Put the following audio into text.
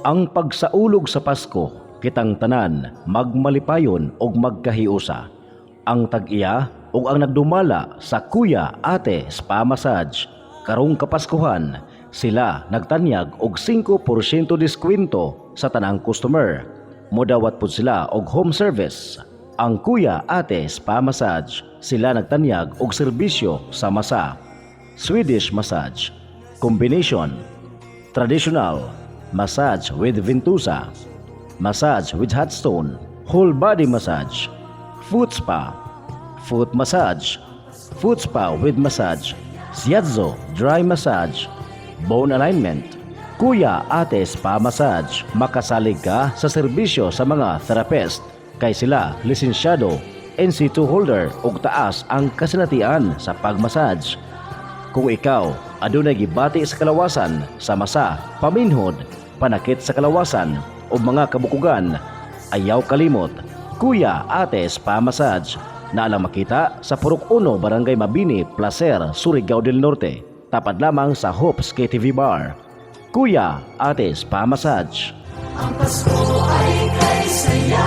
Ang pagsaulog sa Pasko, kitang tanan, magmalipayon og magkahiusa. Ang tag-iya ug ang nagdumala sa Kuya Ate Spa Massage. Karong Kapaskuhan, sila nagtanyag og 5% diskwento sa tanang customer. Modawat pud sila og home service. Ang Kuya Ate Spa Massage, sila nagtanyag og serbisyo sa masa, Swedish massage, combination, traditional, massage with ventosa, massage with hot stone, whole body massage, foot spa, foot massage, foot spa with massage, shiatsu dry massage, bone alignment. Kuya Ate Spa Massage, makasalig ka sa serbisyo sa mga therapist kay sila lisensyado, NC2 holder ug taas ang kasinatian sa pagmassage. Kung ikaw adunay gibati sa kalawasan sa masa, paminhod, panakit sa kalawasan o mga kabukugan, ayaw kalimot, Kuya Ate Spa Massage na alang makita sa Purok 1 Barangay Mabini, Placer, Surigao del Norte, tapad lamang sa Hopes KTV Bar. Kuya Ate Spa Massage. Ang Pasko ay kay saya.